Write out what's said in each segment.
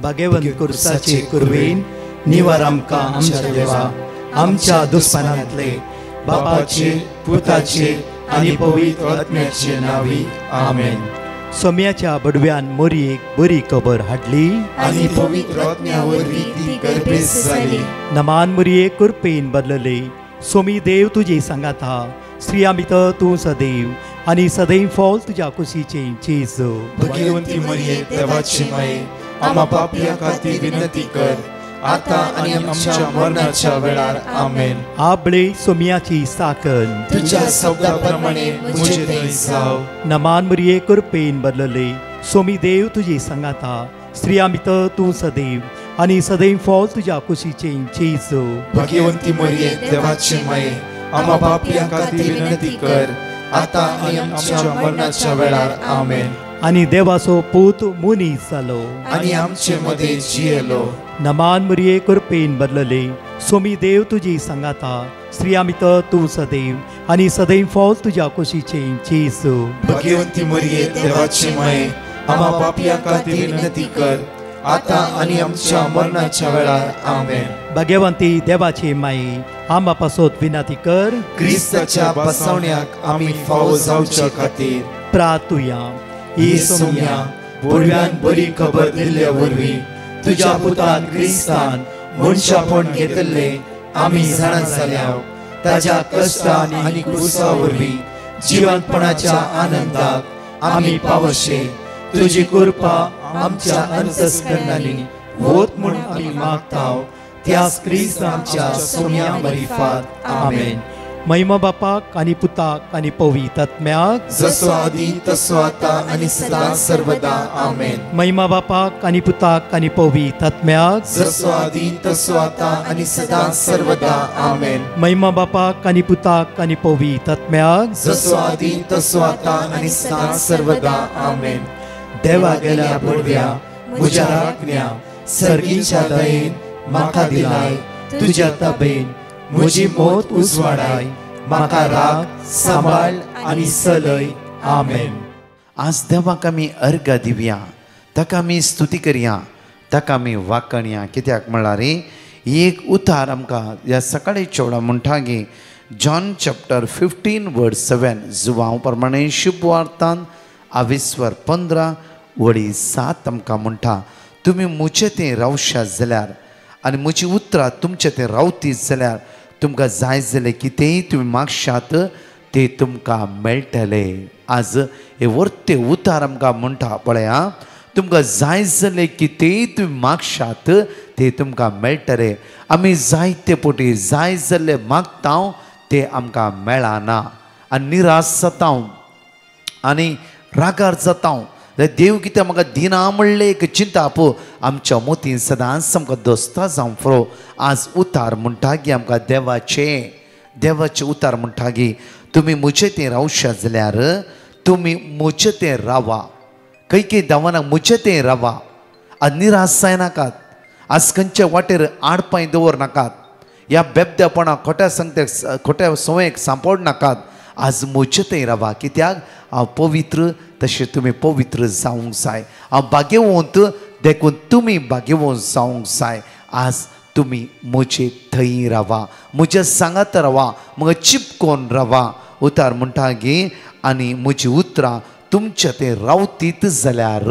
भगवंत कुर्साचे कुरवेन निवार आमकां आमच्या देवा आमच्या दुस्मनांतले बापाचे पुताचे आनी पवित्र आत्म्याचे नावी आमेन. सोम्याच्या बडव्यान मोरयेक बरी खबर हाडली आनी पवित्र आत्म्या वरवीं ती गर्भेस जाली. नमान मोरये कुरपेन बदलले. सोमी देव तुजे सांगात हा. स्त्रिया भितर तूं सदैव आनी सदैव फॉल तुज्या कुशीचे चेज. भगवंती मरिये देवाची माये आम्हा पापियां खातीर विनंती कर आता आनी आमच्या मरणाच्या वेळार आमेन. आबळे सोम्याची साकन तुझ्या शब्दाप्रमाणे मुझे थंय जाव. नमान मोरये कुरपेन बदलले. सोमी देव तुजे सांगात हा. स्त्रिया भितर तूं सदैव आनी सदैव फॉल तुज्या कुशीचे चेज. भगवंती मरिये देवाची माये आम्हा पापियां खातीर विनंती कर आता आनी आमच्या मरणाच्या वेळार आमेन. आनी देवाचो पूत मुनीस जालो आनी आमचे मदे जियेलो. नमान मोरये कुरपेन बदलले. सोमी देव तुजी सांगात हा. स्त्रिया भितर तूं सदैव आनी सदैव फॉल तुज्या कुशीचे चेज. भगवंती मरिये देवाची माये आम्हा पापियां खातीर विनंती कर आता आनी आमच्या मरणाच्या वेळार आमेन. भगवंती देवाचे माये आम्हा पासत विनंती कर. क्रिस्ताच्या बसवण्याक आमी फावो जावचे खातीर प्रार्थुया. ही सोम्या बडव्यान बरी खबर दिल्ल्या वरवीं तुज्या पुतान क्रिस्तान मनशापण घेतले आमी जाणा जाल्या. ताज्या कश्टान आनी क्रुसा वरवीं जिवंतपणाच्या आनंदाक आमी पावशे. तुजी कृपा आमच्या अंतस्करणांनी होत म्हूण आमी मागताव. त्याच क्रिस्त आमच्या सोम्या मरिफात आमेन. महिमा बापाक आनी पुताक आनी पवित्र आत्म्याक जसो आदी तसो आता आनी सदां सर्वदा आमेन. महिमा बापाक आनी पुताक आनी पवित्र आत्म्याक जसो आदी तसो आता आनी सदां सर्वदा आमेन. महिमा बापाक आनी पुताक आनी पवित्र आत्म्याक जसो आदी तसो आता आनी सदां सर्वदा आमेन. देवा गेल्या बडव्या म्हज्या राखण्या सर्गीच्या दयेन म्हाका दिलाय. तुज्या तबेन म्हजी मोत उजवाडाय. म्हाका राख सांबाळ आनी चलय. आमेन. आज देवाक आमी अर्घ दिवया. ताका आमी स्तुती करया. ताका आमी वाखणया. कित्याक म्हळ्यार एक उतार आमकां ह्या सकाळी चेवडा म्हणटा गे जॉन चॅप्टर 15 वर्स 7 जुवांव प्रमाणे शुभ वार्तान 15:7 आमकां म्हणटा तुमी मुचे तें रावशात जाल्यार आनी म्हजी उतरां तुमचे तें रावती जाल्यार तुमकां जाय जालें कितेंय तुमी मागशात तें तुमकां मेळटले. आज हे वर्ते उतार आमकां म्हणटा पळया तुमकां जाय जालें कितेंय तुमी मागशात तें तुमकां मेळटलें. आमी जायते पोटी जाय जाल्लें मागतांव तें आमकां मेळना आनी निराश जातांव आनी रागार जातांव. देव कितें म्हाका दिना म्हणलें एक चिंता पळय आमच्या मोतीन सदांच आमकां दोस्ता जावं फरो. आज उतार म्हणटा गे आमकां देवाचे उतार म्हणटा गे तुमी म्हजें तें रावशात जाल्यार तुमी म्हजें तें रावा. खंय देवानाक म्हजें तें रावा. आज निराश जायनाकात. आज खंयचे वाटेर आडपांय दवरनाकात. ह्या बेबद्यापणा खोट्या संगतेक खोट्या संवेक सांपड नाकात. आज म्हजें तें रावा. कित्याक हांव पवित्र तशें तुमी पवित्र जावंक जाय. हांव भाग्यवंत देखून तुमी भाग्यवंत जावंक जाय. आज तुमी म्हजे थंय रावा. म्हज्या सांगात रावा. म्हाका चिपकोन रावा. उतार म्हणटा गे आनी म्हजी उतरां तुमचे तें रावतीत जाल्यार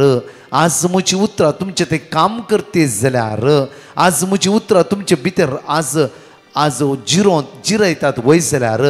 आज म्हजी उतरां तुमचें तें काम करते जाल्यार आज म्हजी उतरां तुमचे भितर आज जिरयतात वय जाल्यार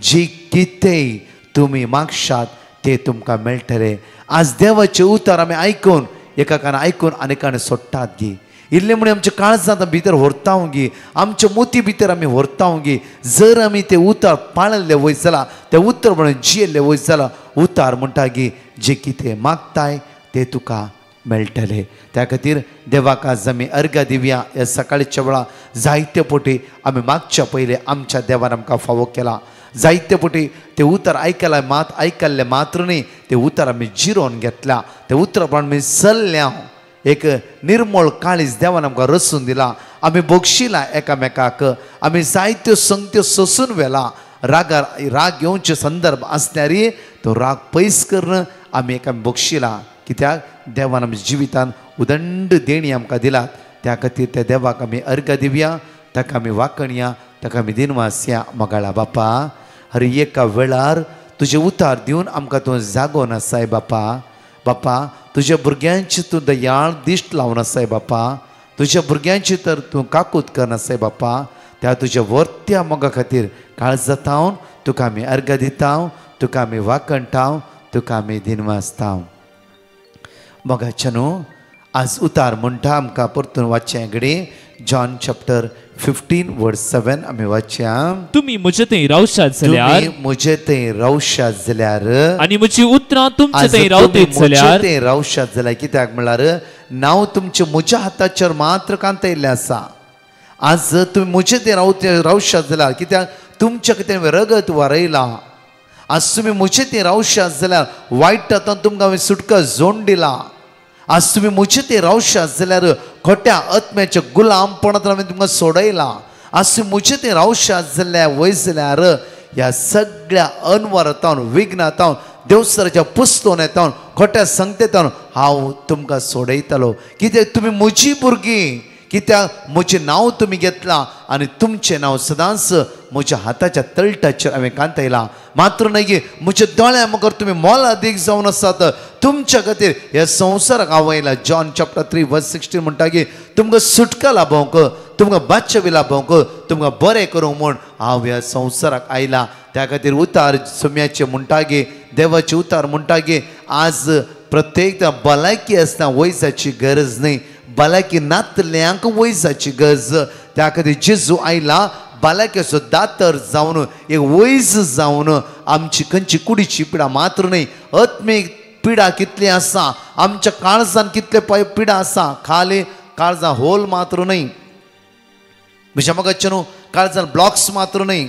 जे कितेंय तुमी मागशात ते तुमकां मेळटलें. आज देवाचे उतार आमी आयकून एकाकान आयकून आनीकान सोडटात गे. इल्ले म्हणून आमच्या काळजांत भितर व्हरतांव गे. आमच्या मोती भितर आमी व्हरतांव गे. जर आमी ते उतार पाळले वय जाल्यार ते उतर म्हणून जियेल्ले वय जाल्यार उतार म्हणटा गे जे कितें मागताय ते तुका मेळटलें. त्या खातीर देवाक आज आमी अर्घ दिवया. ह्या सकाळच्या वेळा जायते पोटी आमी मागच्या पयले आमच्या देवान आमकां फावो केला. जायते पोटी ते उतर आयकल्ले मात्र न्ही ते उतर आमी जिरोवन घेतल्या. ते उतर प्रमाण आमी चल्ल्या. एक निर्मळ काळीज देवान आमकां रचून दिला. आमी बोगशिला एकामेकाक. आमी जायत्यो संगत्यो सोसून व्हेला. राग येवचे संदर्भ आसल्यार तो राग पयस करून आमी एका बोगशिला. कित्याक देवान आमच्या जिवितान उदंड देणी आमकां दिलात त्या खातीर त्या देवाक आमी अर्घ दिवया, ताका आमी वाखणया, ताका आमी दिनवास या मोगाळा बापा. हर एका वेळार तुजे उतार दिवन आमकां तूं जागोवन आसाय बापा. बापा तुज्या भुरग्यांची तूं दयाळ दिश्ट लावन आसाय बापा. तुज्या भुरग्यांची तर तूं काकूत करनासाय बापा. त्या तुज्या वर्त्या मोगा खातीर काळजातावन तुका आमी अर्घ दिताव, तुका आमी वाखणटाव, तुका आमी दिनवासताव. मोगाच्या न्हू आज उतार म्हणटा आमकां परतून वाचचें घडी जॉन चॅप्टर 15 वर्स 7 आमी वाचया. तुम्ही म्हजे थंय रावशात जाल्यार, म्हजे थंय रावशात जाल्यार आनी म्हजी उतरां तुमचे थंय रावतलीत जाल्यार, थंय रावशात जाल्यार कित्याक म्हळ्यार नांव तुमचे म्हज्या हाताचेर मात्र कांतयल्लें आसा. आज तुमी म्हजे थंय रावशात जाल्यार कित्याक तुमच्या कितें रगत वारयला. आज तुमी म्हजे थंय रावशात जाल्यार वायट हातान तुमकां हांवें सुटका जोड दिला. आज तुम्ही म्हजे ते रावशात जाल्यार खोट्या आत्म्याच्या गुलामपणांतल्यान हांवें तुमकां सोडयला. आज तुम्ही म्हजे ते रावशात जाल्यार वय जाल्यार ह्या सगळ्या अनवरातावन विघ्नातावन देवसराच्या पुस्तोन येतावन खोट्या संगतेतावन हांव तुमकां सोडयतलो. कित्याक तुमी म्हजी भुरगीं, कित्याक म्हजें नांव तुमी घेतलां आनी तुमचें नांव सदांच म्हज्या हाताच्या तळटाचेर हांवें कांतयलां. मात्र न्ही म्हज्या दोळ्या मुखार तुमी मोलादीक जावन आसात. तुमच्या खातीर ह्या संवसाराक हांव आयला. जॉन चॅप्टर 3 वर्स 16 म्हणटा की तुमकां सुटका लाभोवंक, तुमकां बादशावी लाभोवंक, तुमकां बरें करूंक म्हूण हांव ह्या संवसाराक आयला. त्या खातीर उतार सोम्याचे म्हणटा गे, देवाचे उतार म्हणटा गे आज प्रत्येकदां भलायकी आसतना वयसाची गरज न्ही, भलायकी नातल्यांक वयसाची गरज. त्या खातीर जेजू आयला भलायकेचो दातर जावन एक वैज जावन आमची खंयची कुडीची पिडा मात्र न्ही, आत्मीक पिडा कितली आसा, आमच्या काळजान कितले पिडा आसा, खाली काळजां होल मात्र न्ही, म्हज्या मोगाचे न्हू काळजान ब्लॉक्स मात्र न्ही,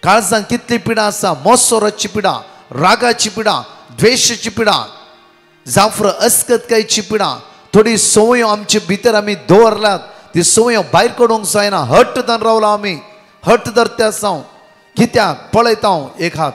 काळजान कितली पिडा आसा, मोसोराची पिडा, रागाची पिडा, द्वेशाची पिडा, जावं अस्कतकायची पिडा. थोडी संवयो आमचे भितर आमी दवरल्यात, ती संवयो भायर काडूंक जायना. हट्ट धरून रावला आमी, हट्ट धरते आसा. कित्याक पळयता हांव एक हात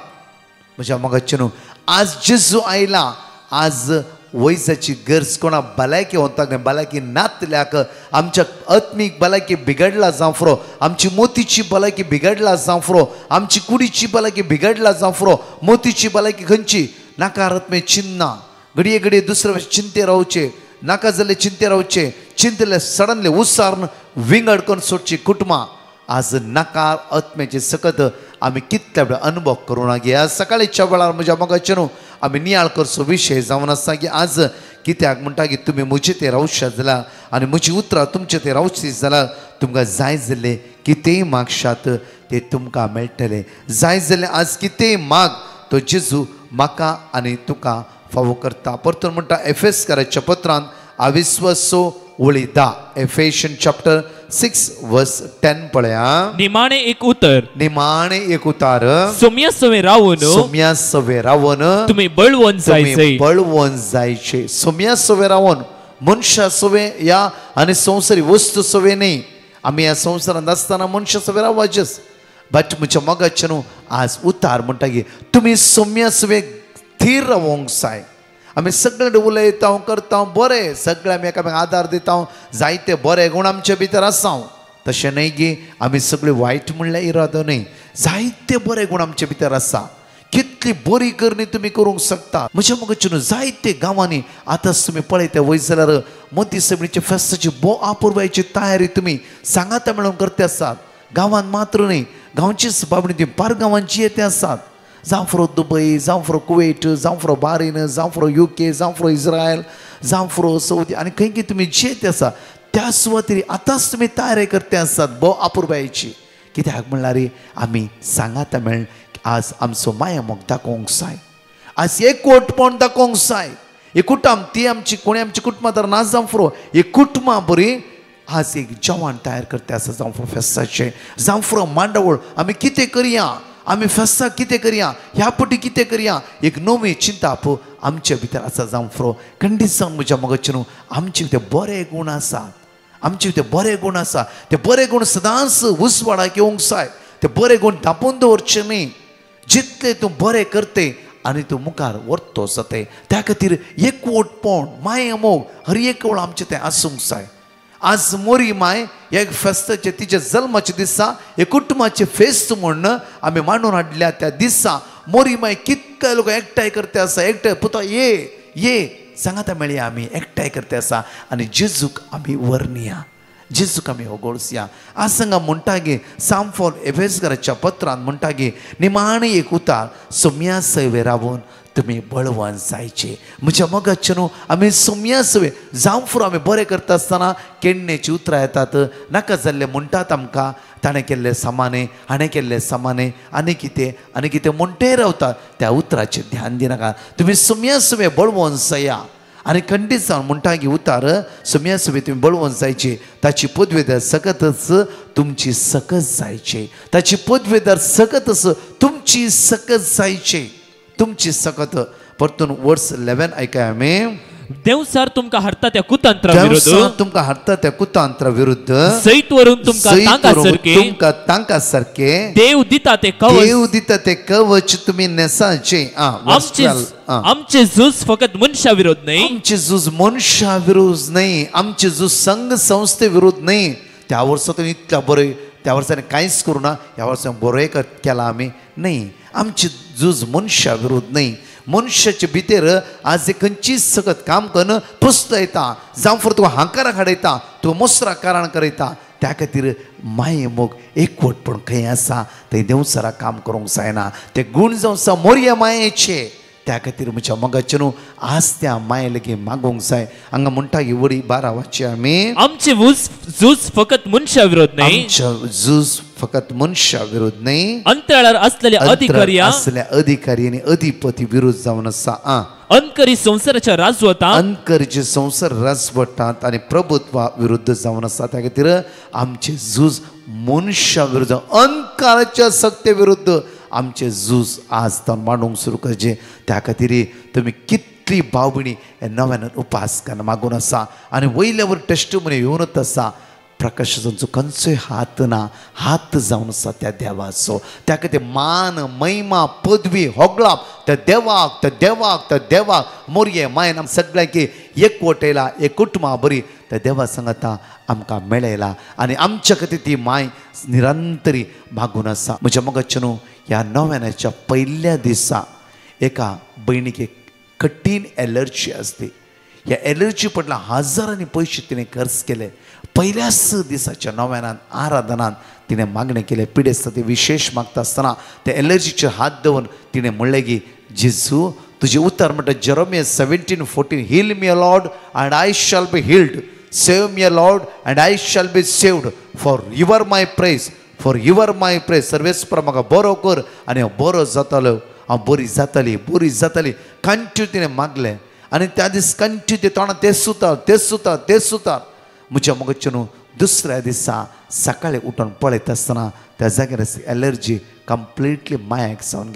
म्हज्या मोगाचे न्हू आज जेजू आयला. आज वयसाची गरज कोणा भलायकी वताक भलायकी नातल्याक, आमच्या आत्मीक भलायकी बिगडला जावं फुरो, आमची मोतीची भलायकी बिगडला जावं फुरो, आमची कुडीची भलायकी बिगडला जावं फुरो. मोतीची भलायकी खंयची नाकारात्मे चिन्ना, घडये घडये दुसरे चिंते रावचे नाका जाल्यार चिंते रावचे, चिंतले सडनली उसारण विंगड करून सोडची कुटुंबां. आज नाकार आत्म्याचे सकत आमी कितल्या वेळ अनुभव करूं गे. आज सकाळीच्या वेळार म्हज्या मोगाचे न्हू आमी नियाळ करचो विशय जावन आसा की आज कित्याक म्हणटा की तुमी म्हजे ते रावशात जाल्यार आनी म्हजी उतरां तुमचे ते रावची जाल्यार तुमकां जाय जाल्ले कितेंय मागशात ते तुमकां मेळटले. जाय जाल्ले आज कितेंय माग तो जेजू म्हाका आनी तुका फावो करता. परतून म्हणटा एफेसकाराच्या पत्रांत अविश्वासो ओळी 10 एफेशियन चॅप्टर 6 वर्स 10 पळया. निमाणे एक उतर, निमाणे एक उतार सोम्या सवे रावून, सोम्या सवे रावून तुम्ही बळवून जायचे, बळवून जायचे. सोम्या सवे रावून मनशा सवे या आनी संवसारी वस्तू सवे न्ही. आमी ह्या संवसारांत आसतना मनशा सवे रावचेच. बट म्हज्या मोगाचे न्हू आज उतार म्हणटा की तुमी सोम्या सवे थीर रावोंक जाय. आमी सगळे उलयता करता बरें, सगळे आमी एकामेक आदार दिता, जायते बरे गुण आमचे भितर आसा. तशें न्हय की आमी सगळे वायट म्हणल्यार इरादो न्हय, जायते बरे गुण आमचे भितर आसा. कितली बरी करणी तुमी करूंक शकता. म्हज्या मोगाचे न्हू जायते गांवांनी आतांच तुमी पळयता वय जाल्यार मोती सगळीचे फेस्ताची अपुरबायची तयारी तुमी सांगाता मेळून करते आसात. गांवांत मात्र न्ही, गांवचीच बाबडी ती पार गांवांची येते आसात. जावं फ्रो दुबय, जावं फ्रो कुवेट, जावं फ्रो बारीन, जावं फ्रो UK, जावं फ्रो इस्रायल, जावं फ्रो सौदी आनी खंय की तुमी जेते आसा त्या सुवातेर आतांच तुमी तयारी करते आसात अपुरबायची. कित्याक म्हणल्यार आमी सांगाता मेळून आज आमचो माया मोग दाखोवंक जाय. आज एकवटपण दाखोवंक जाय. एक कुटुंब ती आमची कोणी आमची कुटुंबां तर ना जावं फ्रो एक कुटुंबां बरी आज एक जेवण तयार करते आसा. जावं फ्रो फेस्ताचें, जावं फ्रो मांडावळ आमी कितें करया, आमी फेस्ताक कितें करया, ह्या पटी कितें करया, एक नवी चिंता पळय आमचे भितर आसा. जावं फ्रो खंडीत जावन म्हज्या मोगाचे न्हू आमचे भितर बरे गुण आसात. आमचे भितर बरे गुण आसा. ते बरे गुण सदांच उजवाडाक येवंक जाय. ते बरे गुण धांपून दवरचे न्ही. जितले तूं बरें करते आनी तूं मुखार व्हरतो जाताय त्या खातीर एकवटपण माय मोग हर एक वेळ आमचें तें आसूंक जाय. आज मोरी माय एक फेस्ताचे तिच्या जल्माच्या दिसा एक कुटुंबाचे फेस्त म्हण आमी मांडून हाडल्या त्या दिसा मोरी माय कितके लोक एकठांय करते आसा एकठांय पुता ये सांगाता मेळया आमी एकठांय करते आसा आनी जेजूक आमी वर्णिया जेजूक आमी होगोळसया. आज सांगा म्हणटा गे सांफोल एफेसकाराच्या पत्रांत म्हणटा गे निमाणे एक उतार सोम्या सैवे रावून तुमी बळवान जायचे. म्हज्या मोगाचे न्हू आमी सोम्या सवे जावं फुरो आमी बरें करता आसतना केन्नेची उतरां येतात नाका जाल्ले म्हणटात आमकां ताणें केल्ले सामाने हाणें केल्ले सामाने आनी कितें म्हणटे रावतात त्या उतराचेर ध्यान दिनाका. तुमी सोम्या सवे बळवून जाया आनी खंडीत जावन म्हणटा की उतार सोम्या सवे तुमी बळवून जायचे ताची पदवेदार सकतच तुमची सकत जायचे ताची पदवेदार सकतच तुमची सकत जायचे तुमची सकत. परतून वर्स 11 ऐकाय आमी देवसार तुमकां हाडटा त्या कुतंत्रा विरुद्ध तुमकां हाडटा त्या कुतंत्रा विरुद्ध सैत वरून तुमकां तांका सारके देव दिता ते कवच तुमी नेसाचे. आमचे झूज फकत मनशा विरुद्ध न्ही आमचे झूज मनशा विरुद्ध न्ही आमचे झूज संघ संस्थे विरुद्ध न्ही. त्या वर्सांतून इतल्या बरें त्या वर्सांनी कांयच करूं ना ह्या वर्सां बरें केला आमी न्ही. आमची झूज मनशा विरुद्ध न्ही. मनुष्याचे भितर आज खंयचीच सकत काम करन पुस्त येता जावं फर तुका हांकाराक हाडयता तुका मोसराक कारण करयता त्या खातीर माये मोग एकवटपण खंय आसा थंय देवसरा काम करूंक जायना. ते गुण जावं आसा मोरया मायेचे त्या खातीर म्हज्या मोगाचे न्हू आज त्या माये लेगीत मागोवंक जाय. हांगा म्हणटा की वडी 12 वाची आमी आमचे झूज फकत मनशा विरुद्ध न्ही झूज फकत मनशा विरुद्ध न्ही अंतराळार असलेल्या अधिकारी आनी अधिपती विरुद्ध जावन आसा. अंतकरी संसाराच्या राजवटांत अंतकरीचे संसार राजवटांत आनी प्रभुत्वा विरुद्ध जावन आसा. त्या खातीर आमचे झूज मनशा विरुद्ध अंधकाराच्या सक्ते विरुद्ध आमचे झूज आज तावन मांडूंक सुरू करचे. त्या खातीर तुमी कितली भाव भयणी हे नव्यान उपास करन मागून आसा आनी वयल्या वर टेस्टमनी येवनच आसा. प्रकाशाचो खंयचोय हात ना हात जावन आसा त्या देवाचो. त्या खातीर मान महिमा पदवी होगळाप त्या देवाक मोरये मायन आमी सगळ्यांक एकवटयला एक कुटुंबा बरी त्या देवा सांगता आमकां मेळयला आनी आमच्या खातीर ती माय निरंतरी मागून आसा. म्हज्या मोगाचे न्हू ह्या नव्यानाच्या पयल्या दिसा एका भयणीक एक कठीण एलर्जी आसली. ह्या एलर्जी पडला हजारांनी पयशे तिणें खर्च केले. पयल्याच दिसाच्या नव्यानान आराधनान तिणें मागणें केलें पिडेस्त ते विशेष मागता आसतना त्या एलर्जीचेर हात दवरून तिणें म्हणलें की जेजू तुजें उतर म्हणटा Jeremiah 17:14 heal me Lord and I shall be healed save me Lord and I shall be saved for your my praise सर्वेस्पर म्हाका बरो कर आनी हांव बरो जातालो हांव बरी जाताली कंटिन्यू तिणें मागलें आनी त्या दीस कंटिन्यू ते तोंडां तेच सुतार म्हज्या मोगाचे न्हू दुसऱ्या दिसा सकाळीं उठून पळयता आसतना त्या जाग्यार एलर्जी कंप्लिटली मायाक जावन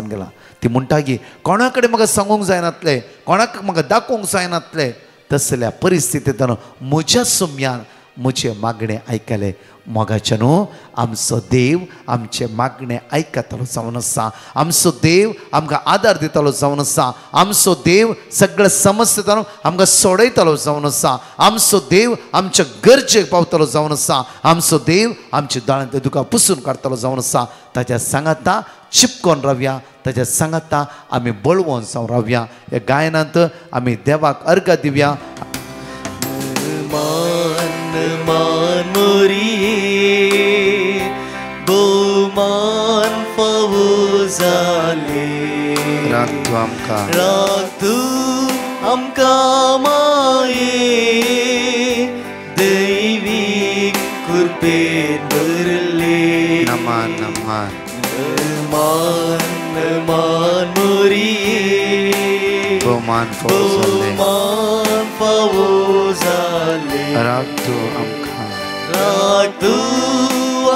गेला. ती म्हणटा की कोणा कडेन म्हाका सांगूंक जायनातलें कोणाक म्हाका दाखोवंक जायनातलें. तसल्या परिस्थितींत म्हज्या सोम्यान म्हजे मागणें आयकलें. मोगाचे न्हू आमचो देव आमचे मागणें आयकतालो जावन आसा. आमचो देव आमकां आदार दितालो जावन आसा. आमचो देव सगळे समस्येंतल्यान आमकां सोडयतालो जावन आसा. आमचो देव आमच्या गरजेक पावतालो जावन आसा. आमचो देव आमचे दोळ्यांतले दुकां पुसून काडतालो जावन आसा. ताच्या सांगाता चिपकोन रावया ताच्या सांगाता आमी बळवोन जावन रावया. ह्या गायनांत आमी देवाक अर्घ दिवया. मान मोरी बहुमान फावो जाले राग तू आमकां माये दैवीक कृपेन भरले. मान मोरी बहुमान फावो जाले राग तू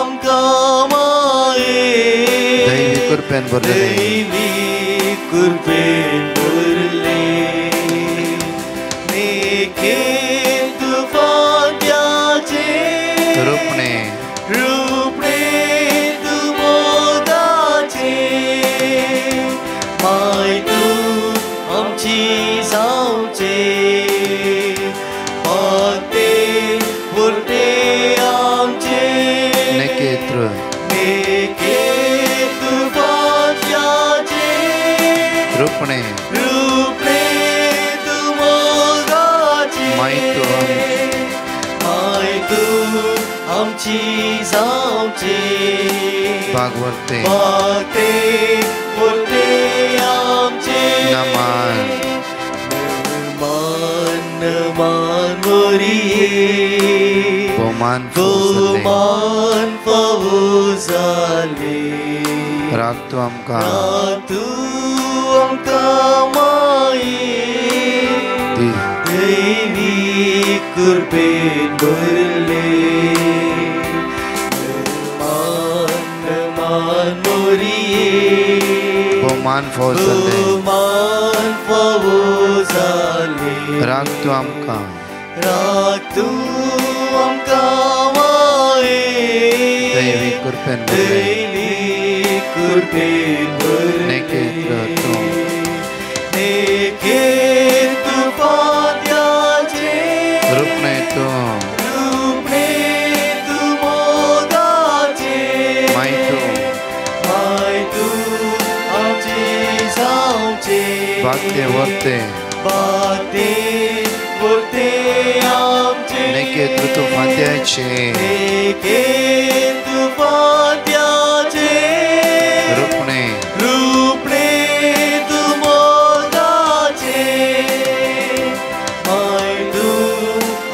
आमकां माये दैवी कृपेन भरले. नेके तुफान त्याचे रूपणे तू मोगाचे रुपणे रूपणे तू मोगाची माय तू आमची जावचे भागवते वागते बोलते आमचे नमान मान मान मोरिये बहुमान गोमान फौजाले राग तू आमका तू आमका माये देवी कृपेन भरले मान मान मोरिये बहुमान फौजले मान फौजाले राग तू आमका तू आमका माये दैवी कृपेन भरले नेके तू पाद्याचे रुपणे तू मोगाचे माय तू आमचे जावचे वागते वरते बोलते आमचे नेके तू फांद्याचे तू पाद्याचे रुपणे तू मोगाचे माय तू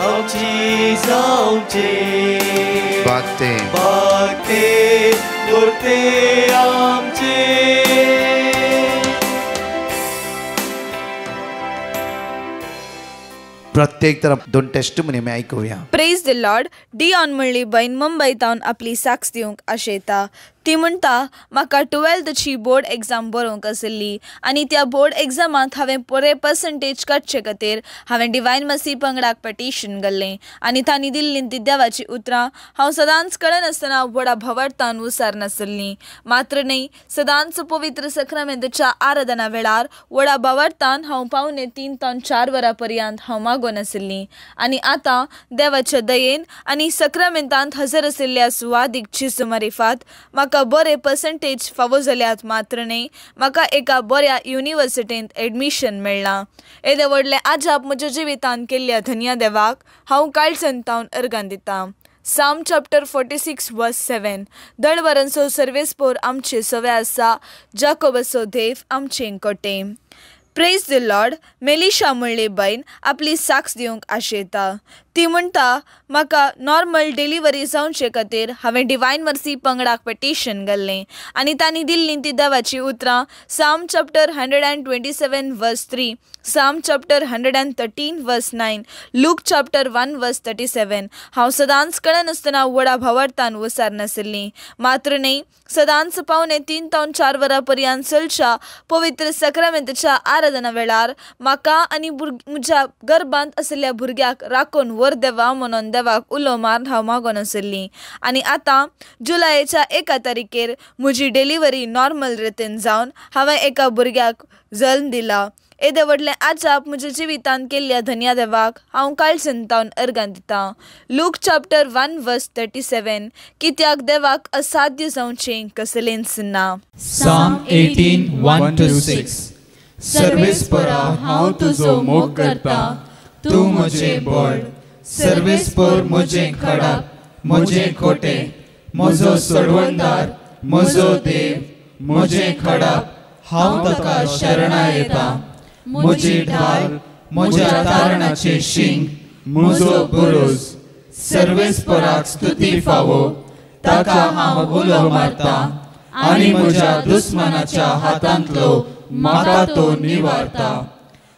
आमची जावचे वागते बोलते आमचे प्रत्येक तरफ दोन टेस्टमनी आमी ऐकूया. Praise the Lord. डिऑन म्हणली बहीण मुंबईतावन आपली साक्ष दिवंक आशेता. ती म्हणटा म्हाका 12th बोर्ड एग्जाम बरोवंक आसली आनी त्या बोर्ड एग्जामांत हांवें बरे पर्संटेज काडचे खातीर हांवें डिवायन मसी पंगडाक पेटिशन घाल्लें आनी तांणी दिल्लीं ती देवाची उतरां हांव सदांच कळनासतना व्हडा भवार्थान विसरनासली. मात्र न्ही, सदांच पवित्र सक्रामेंतच्या आराधना वेळार व्हडा भवार्थान हांव पावणे 3 ते 4 वरां पर्यंत हांव मागोन आसली आनी आतां देवाच्या दयेन आनी सक्रामेंतांत हजर आशिल्ल्या सुवादीक चिस मारिफात म्हाका बरे पर्संटेज फावो जाल्यात. मात्र न्ही, म्हाका एका बऱ्या युनिवर्सिटींत एडमिशन मेळ्ळां. येदे व्हडले आजाप म्हज्या जिवितांत केल्ल्या धन्य देवाक हांव काळजंतावन अर्गां दितां. Psalm chapter 46 verse 7. दळवरांचो सर्वेस्पोर आमचे सवे आसा, जाकोबाचो देव आमचे कोटे. Praise the Lord. मेलिशा म्हणली बहीण आपली साक्ष दिवंक आशेता. ती म्हणटा म्हाका नॉर्मल डिलिव्हरी जावचे खातीर हांवें डिवायन मर्सी पंगडाक पेटिशन घाल्लें आनी तांणी दिल्लीं ती देवाची उतरां Psalm chapter 127 verse 3, Psalm chapter 113 verse 9, Luke chapter 1 verse 37. हांव सदांच कळनासतना व्हडा भवार्थान विसरनासली. मात्र न्ही, सदांच पावणे 3 ते 4 वरां पर्यंत चलच्या पवित्र सक्रामेंतच्या आराधना वेळार म्हाका आनी म्हज्या गर्भांत आशिल्ल्या भुरग्याक राखून वर देवा म्हणून देवाक उलो मारून हांव मागोन आसली. आनी आतां जुलयाच्या 1 तारखेर म्हजी डिलिव्हरी नॉर्मल रितीन जावन हांवें एका भुरग्याक जल्म दिला. येदे व्हडलें आजाप म्हज्या जिवितांत केल्ल्या धन्य देवाक हांव काळजंतावन अर्गां दितां. Look chapter 1 verse 37. कित्याक देवाक असाध्य जावचें कसलेंच ना. Psalm 18 1-6. सर्वेस्परा हांव तुजो मोग करता, तूं म्हजें बळ. सर्वेस्पर म्हजें खडाप, म्हजें खोटे, म्हजो सोडवणदार, म्हजो देव, म्हजें खडाप. हांव ताका शरणा येता. म्हजी ढाल, म्हज्या तारणाचें शिंग, म्हजो बुरूज. सर्वेस्पराक स्तुती फावो, ताका हांव उलो मारता आनी म्हज्या दुस्मनाच्या हातांतलो म्हाका तो निवारता.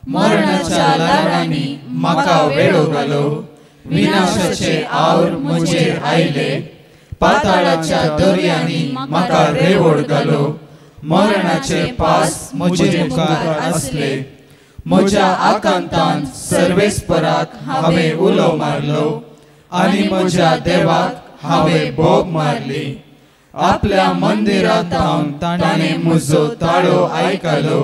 मरणाच्या लाडांनी म्हाका वेळो घालो, विनाशाचे आवर म्हजेर आयले. पाताळाच्या दर्यांनी म्हाका रेवोड घालो, मरणाचे पास म्हजे मुखार आसले. म्हज्या आकांतांत सर्वेस्पराक हांवें उलो मारलो आनी म्हज्या देवाक हांवें बोब मारली. आपल्या मंदिरांत हांव ताणें म्हजो ताळो आयकलो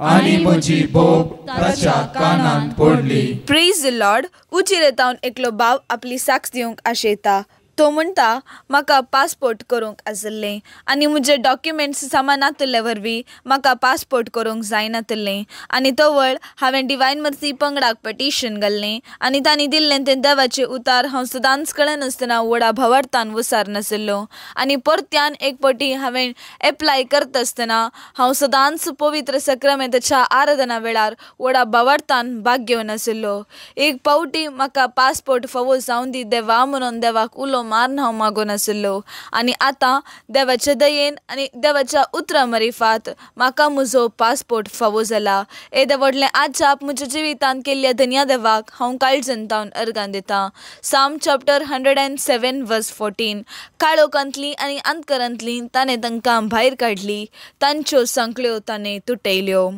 आनी म्हजी बोब ताच्या कानांत पडली. Praise the Lord. उचिरेतावन एकलो भाव आपली साक्ष दिवंक आशेता. तो म्हणटा म्हाका पासपोर्ट करूंक आसलें आनी म्हजे डॉक्युमेंट्स सामानातले वरवीं म्हाका पासपोर्ट करूंक जायनातलें आनी तवळ हांवें डिवायन मर्सी पंगडाक पेटिशन घाल्लें आनी तांणी दिल्लें तें देवाचें उतार हांव सदांच कळनासतना व्हडा भवार्थान वसार नाशिल्लो आनी परत्यान एक फावटी हांवें एप्लाय करता आसतना हांव सदांच पवित्र सक्रामेंताच्या आराधना वेळार व्हडा भवार्थान भाग घेवन आशिल्लो. एक फावटी म्हाका पासपोर्ट फावो जावन दी देवा म्हणून देवाक उलो मारून हांव मागून आशिल्लो आनी आतां देवाच्या दयेन आनी देवाच्या उतरां मरिफात म्हाका म्हजो पासपोर्ट फावो जाला. येदे व्हडलें आजाप म्हज्या जिवितांत केल्ल्या धन्या देवाक हांव काळजांतावन अर्गां दितां. साम चॅप्टर 107 वर्स 14. काळोखांतली आनी अंतकरांतली ताणें तांकां भायर काडली, तांच्यो सांखळ्यो ताणें तुटयल्यो.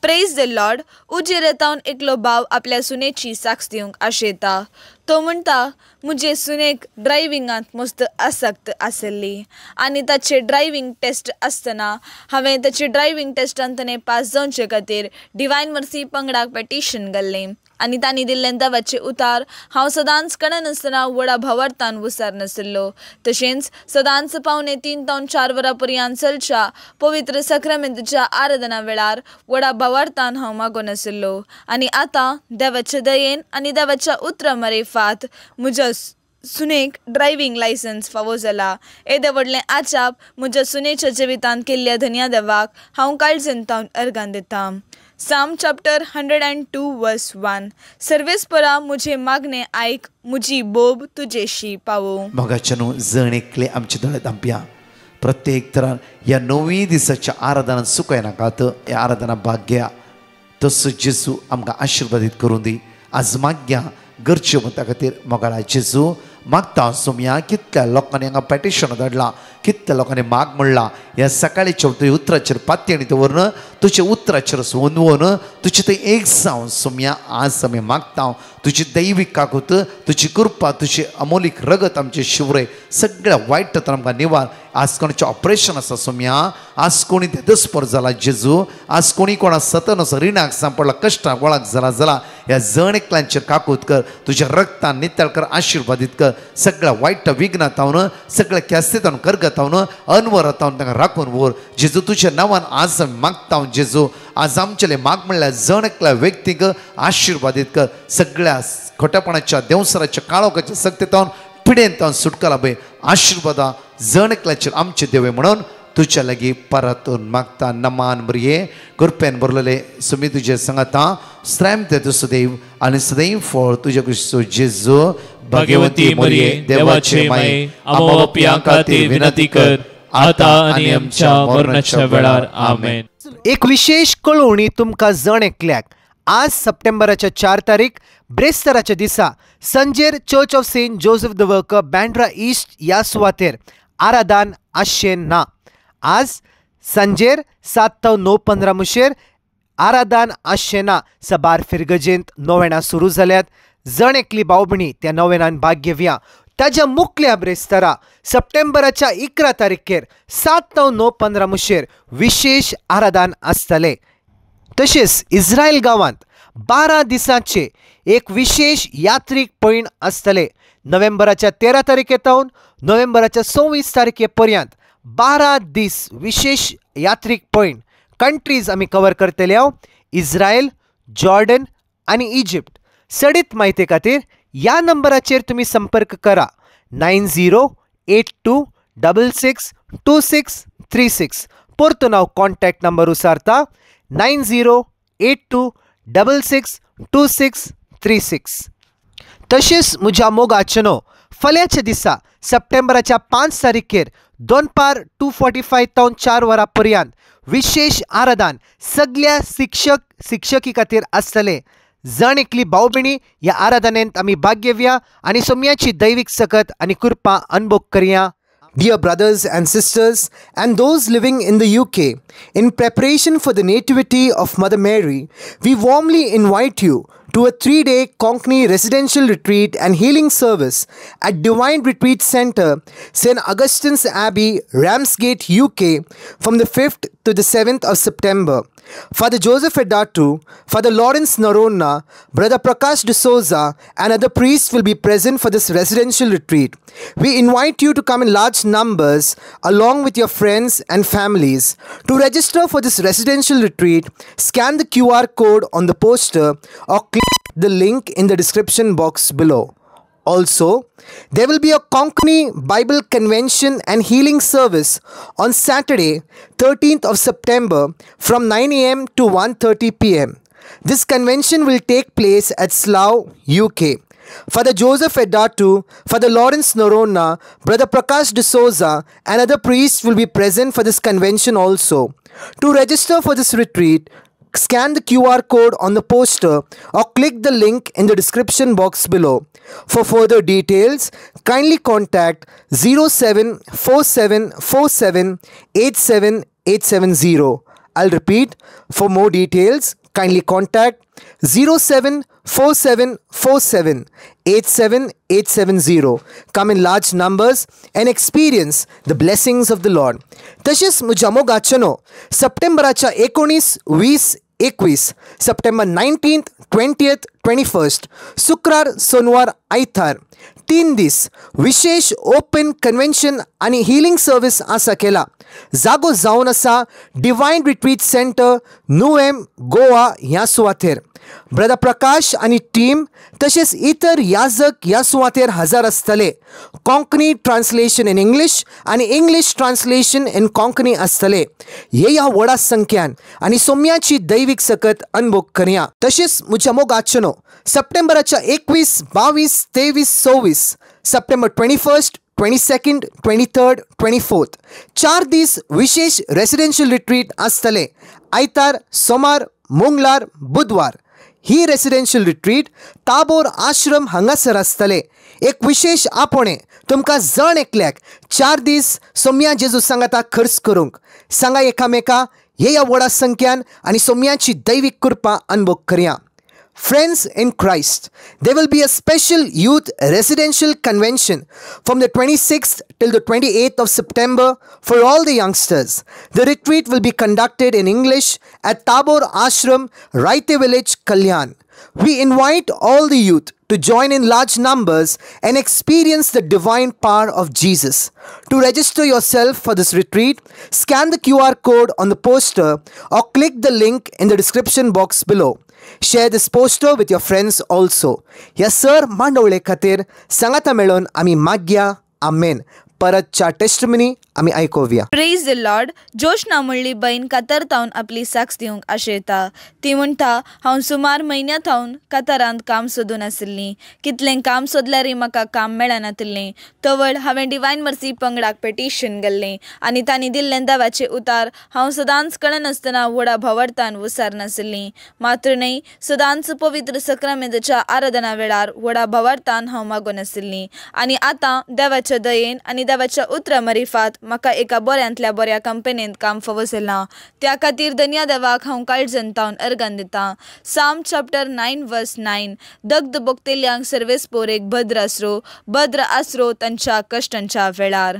Praise the Lord. उजेरांतावन एकलो भाव आपल्या सुनेची साक्ष दिवंक आशेता. तो म्हणटा म्हजे सुनेक ड्रायविंगांत मस्त आसक्त आसली आनी ताचे ड्रायविंग टेस्ट आसतना हांवें ताचे ड्रायविंग टेस्टान ताणें पास जावचे खातीर डिवायन मर्सी पंगडाक पेटिशन घाल्लें आनी तांणी दिल्लें देवाचें उतार हांव सदांच कळनासतना व्हडा भवार्थान वसार नाशिल्लो. तशेंच सदांच पावणे 3 ते 4 वरां पर्यंत चलच्या पवित्र सक्रामेंताच्या आराधना वेळार व्हडा भवार्थान हांव मागून आशिल्लो आनी आतां देवाच्या दयेन आनी देवाच्या उतरां मरेफात म्हज्या सुनेक ड्रायविंग लायसन्स फावो जाला. येदे व्हडलें आजाप म्हज्या सुनेच्या जिवितांत केल्ल्या धन्या देवाक हांव काळजांतावन अर्गां दितां. साम चॅप्टर 102 वर्स 1. सर्वेस्परा मुझे मागणे आयक, मुजी बोब तुजेशी पावो. मोगाच्यानू जण एकले आमचे दोळे धांपया. प्रत्येक तरान ह्या 9 दिसाच्या आराधनांत सुखय नाकात ह्या आराधना भाग घेया. तसो जेजू आमकां आशिर्वादीत करूं दी. आज मागया गरज्यो म्हणटा खातीर मोगाळा जेजू मागता सोमया कितल्या लोकांनी हांगा पेटिशन धाडलां, कितल्या लोकांनी माग म्हणला. ह्या सकाळीच्या तुवें उतराचेर पातयेणी दवरून तुजे उतराचेर सुंदवून तुजें थंय एक जावन सोमया आज आमी मागता तुजी दैवीक काकूत, तुजी कृपा, तुजी अमोलीक रगत आमचे शिवरे सगळ्या वायट आमकां निवार. आज कोणाचें ऑपरेशन आसा सोमया, आज कोणी ते दसपर जाला जेजू, आज कोणी कोणा सतन असो रिणाक सांपडला, कश्टाक वळाक जाला ह्या जण एकल्यांचेर काकूत कर, तुज्या रगतान नितळ कर, आशिर्वादीत कर. सगळ्या वायट विघ्नातावन सगळ्या कॅस्तेतावन करगतावन अनवरतावन तांकां राखून व्हर जेजू. तुज्या नांवान आज आमी मागता जेजू. आज आमचेले माग म्हणल्यार जण एकल्या व्यक्तीक आशिर्वादीत कर. सगळ्या खोटेपणाच्या देवसराच्या काळोखाच्या सक्तीतावन पिडेंतावन सुटका लाभय आशिर्वादा जण एकल्याचेर आमचे देवे म्हणून तुझ्या लागी परतून मागता. नमान बरये कृपेन बरलेले सुमी तुझे सांगता श्रम ते सुदैव आणि सदैव फळ तुझ्या कृष्ण जेजू. भाग्यवती मरिये देवाचे माये आमो पिया खातीर विनंती कर आता आणि आमच्या मरणाच्या वेळार आमेन. एक विशेष कळवणी तुमकां जण एकल्याक. आज सप्टेंबराच्या 4 तारीख ब्रेस्ताराच्या दिसा संजेर Church of Saint Joseph the Worker Bandra East ह्या सुवातेर आराधन आसचें ना. आज सांजेर 7 ते 9:15 मुशेर आराधन आसचें ना. सबार फिरगजेंत नोवेनां सुरू जाल्यात. जण एकली भावभणी त्या नोवेनान भाग घेवया. ताज्या मुखल्या ब्रेस्तारा सप्टेंबराच्या 11 तारखेर 7 ते 9:15 मुशेर विशेष आराधन आसतले. तशेंच इस्रायल गांवांत 12 दिसांचे एक विशेष यात्रीक पैण आसतले. नोव्हेंबराच्या 13 तारखेतावन नोव्हेंबराच्या 26 तारखे पर्यंत 12 दीस विशेष यात्रीक पैण कंट्रीज आमी कवर करतले. इस्रायल, जॉर्डन आनी इजिप्त. सडीत म्हायते खातीर ह्या नंबराचेर तुमी संपर्क करा. 9082662636. परतून हांव कॉन्टॅक्ट नंबर उसारता 9082662636. तशेंच म्हज्या मोगाचनो फाल्यांच्या दिसा सप्टेंबराच्या 5 तारखेर दोनपार 2:45 ते 4 वरां पर्यंत विशेष आराधन सगळ्या शिक्षकी खातीर आसतले. जण एकली भावभणी ह्या आराधनेंत आमी भाग घेवया आनी सोम्याची दैवीक सकत आनी कृपा अनुभव करया. Dear brothers and sisters and those living in the UK, in preparation for the Nativity of Mother Mary, we warmly invite you to a 3-day Konkani residential retreat and healing service at Divine Retreat Center, St. Augustine's Abbey, Ramsgate, UK, from the 5th to the 7th of September. Father Joseph Edatu, Father Lawrence Norona, Brother Prakash D'Souza, and other priests will be present for this residential retreat. We invite you to come in large numbers along with your friends and families. To register for this residential retreat, scan the QR code on the poster or click the link in the description box below. Also, there will be a Konkani Bible Convention and Healing Service on Saturday, 13th of September from 9 a.m. to 1:30 p.m. This convention will take place at Slough, UK. Father Joseph Edatu, Father Lawrence Norona, Brother Prakash D'Souza, and other priests will be present for this convention also. To register for this retreat, scan the QR code on the poster or click the link in the description box below. For further details, kindly contact 074747 I'll repeat, for more details, kindly contact 074747 Come in large numbers and experience the blessings of the Lord. तसेच मुजामोगाचनो सप्टेंबराच्या 19, 20, 21, September 19th, 20th, 21st, शुक्रार, सोमवार, आयतार 3 दीस विशेष open convention आणि healing service आसा केला. जागो जावन आसा divine retreat centre, Nuvem, Goa ह्या सुवातेर. ब्रदर प्रकाश आणि टीम तसेच इतर याजक ह्या सुवातेर हजर आसतले. कोंकणी ट्रान्सलेशन इन इंग्लिश आणि इंग्लिश ट्रान्सलेशन इन कोंकणी आसतले. हे ह्या व्हडा संख्यान आणि सोम्याची दैविक सकत अनुभव करया. तसेच मुच्या मोगाचनो सप्टेंबराच्या 21, 22, 23, 24, September 21st, 22nd, 23rd, 24th 4 दीस विशेष रेसिडेन्शियल रिट्रीट आसतले. आयतार, सोमार, मंगळार, बुधवार. ही रेसिडेन्शियल रिट्रीट ताबोर आश्रम हांगासर आसतले. एक विशेष आपणे तुमकां जण एकल्याक 4 दीस सोम्या जेजू सांगाता खर्च करूंक. सांगा एकामेका हे ह्या व्हडा संख्यान आणि सोम्याची दैविक कृपा अनुभव करया. Friends in Christ, there will be a special youth residential convention from the 26th till the 28th of September for all the youngsters. The retreat will be conducted in English at Tabor Ashram, Raite Village, Kalyan. We invite all the youth to join in large numbers and experience the divine power of Jesus. To register yourself for this retreat, scan the QR code on the poster or click the link in the description box below. Share this poster with your friends also. ह्या सर मांडवळे खातीर सांगाता मेळोन आमी माग्या. Amen. परतच्या testimony आमी आयकोवया. Praise the Lord. जोशना म्हणली बहीण कातर तावन आपली साक्ष दिवंक आशेता. ती म्हणटा, हांव सुमार म्हयन्या थावन कातारांत काम सोदून आशिल्लीं. कितलें काम सोदल्यारय म्हाका काम मेळनातिल्लें. तवळ हांवें डिवायन मर्सी पंगडाक पेटिशन गेल्लें आनी तांणी दिल्लें देवाचें उतार हांव सदांच कळनासतना व्हडा भावार्थान विचारनाशिल्लीं. मात्र न्हय, सदांच पवित्र सक्रामेंताच्या आराधना वेळार व्हडा भावार्थान हांव मागून आशिल्लीं. आनी आतां देवाच्या दयेन आनी देवाच्या उतरा मरिफात म्हाका एका बऱ्यांतल्या बऱ्या कंपनींत काम फावो जालां. त्या खातीर धन्या देवाक हांव काळजान तावन अर्गान दितां. साम चॅप्टर 9 वर्स 9. दग्ध भोगतेल्यांक सर्वेस्पोरेक भद्र आसरो तांच्या कश्टांच्या वेळार.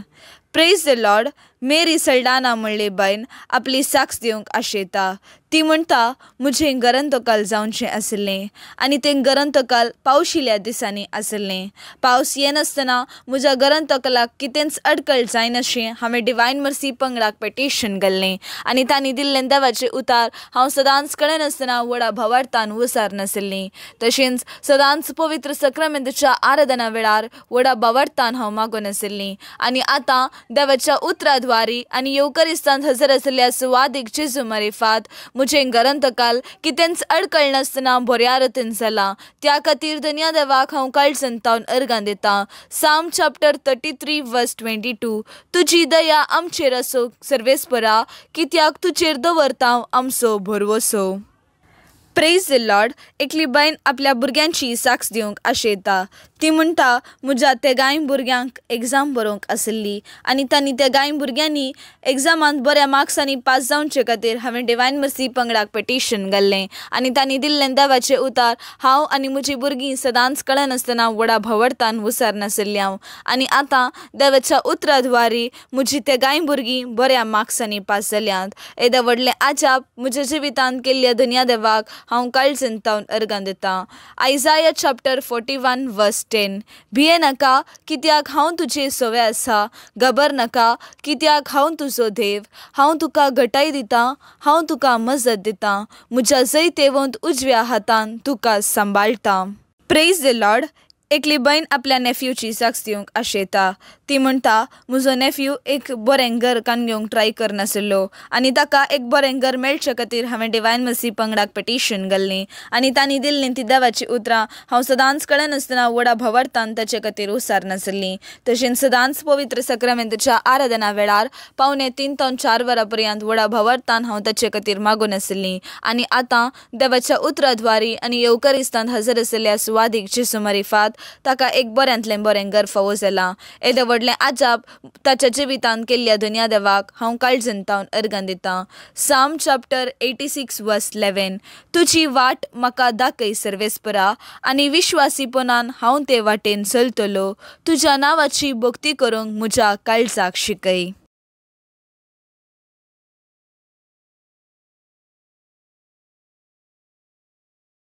Praise the Lord. Mary Saldanha म्हणली बायन आपली साक्ष दिवंक आशेता. ती म्हणटा, म्हजें गरंतकाल जावचें आशिल्लें आनी तें गरंतकाल पावशिल्ल्या दिसांनी आशिल्लें. पावस येनासतना म्हज्या गरंतकालाक कितेंच अडकळ जायनाशें हांवें डिवायन मर्सी पंगडाक पेटिशन घाल्लें आनी तांणी दिल्लें देवाचें उतार हांव सदांच कळनासतना व्हडा भावार्थान विचारनाशिल्लीं. तशेंच सदांच पवित्र सक्रामेंताच्या आराधना वेळार व्हडा भावार्थान हांव मागून आशिल्लीं. आनी आतां देवाच्या उतराद्वारी आनी येवकरिस्तांत हजर आशिल्ल्या सुवादीक जेजू मरिफात म्हजें गरंतकाल कितेंच अडकळ नासतना बऱ्या रितीन जालां. त्या खातीर धन्या देवाक हांव काळजान तावन अर्गां दितां. साम चॅप्टर 33 वर्स 22. तुजी दया आमचेर आसूं सर्वेस्परा, कित्याक तुजेर दवरता आमचो भरवोसो. Praise the Lord. एकली बायन आपल्या भुरग्यांची साक्ष दिवंक आशेता. ती म्हणटा म्हज्या तेगाय भुरग्यांक एग्जाम बरोवंक आसली आनी तांणी तेगाय भुरग्यांनी एग्जामांत बऱ्या मार्क्सांनी पास जावचे खातीर हांवें डिवायन मर्सी पंगडाक पेटिशन घाल्लें आनी तांणी दिल्लें देवाचें उतार हांव आनी म्हजीं भुरगीं सदांच कळनासतना व्हडा भवडतान हुसार नासली हांव आनी आतां देवाच्या उतरा द्वारी म्हजीं तेगाय भुरगीं बऱ्या मार्क्सांनी पास जाल्यांत. येदें व्हडलें आजाप म्हज्या जिवितांत केल्ल्या दुनिया देवाक हांव काळजंतावन अर्गां दितां. आयजाया चॅप्टर 41 वर्स 10. भिये नाका कित्याक हांव तुजे सोवे आसा. घबर नाका कित्याक हांव तुजो देव. हांव तुका घटाय दितां, हांव तुका मजत दितां. म्हज्या जैतेवंत उजव्या हातान तुका सांबाळटां. Praise the Lord. एकली बायन आपल्या नेफ्यूची साक्ष दिवंक आशेता. ती म्हणटा म्हजो नेफ्यू एक बरें घर घेवंक ट्राय करनासलो आनी ताका एक बरें घर मेळचे खातीर हांवें डिवायन मर्सी पंगडाक पेटिशन घाल्ली आनी तांणी दिल्लीं ती देवाची उतरां हांव सदांच कळनासतना व्हडा भवडतान ताचे खातीर हुसार नासली. तशेंच सदांच पवित्र सक्रामेंताच्या आराधना वेळार 3:30 ते 4 वरां पर्यंत व्हडा भवडतान हांव ताचे खातीर मागून आसली आनी आतां देवाच्या उतरा द्वारी आनी येवकारिस्तांत हजर आशिल्ल्या सुवादीक जेसू मारिफात ताका एक बऱ्यांतलें बरें घर फावो जालां. येदें व्हडलें आजाप ताच्या जिवितांत केल्ल्या दुनिया देवाक हांव काळजंतावन अर्गां दितां. साम चॅप्टर 86 वर्स 11. तुजी वाट म्हाका दाखय सर्वेस्परा आनी विश्वासीपणान हांव ते वाटेन चलतलो. तुज्या नांवाची भक्ती करूंक म्हज्या काळजाक शिकय.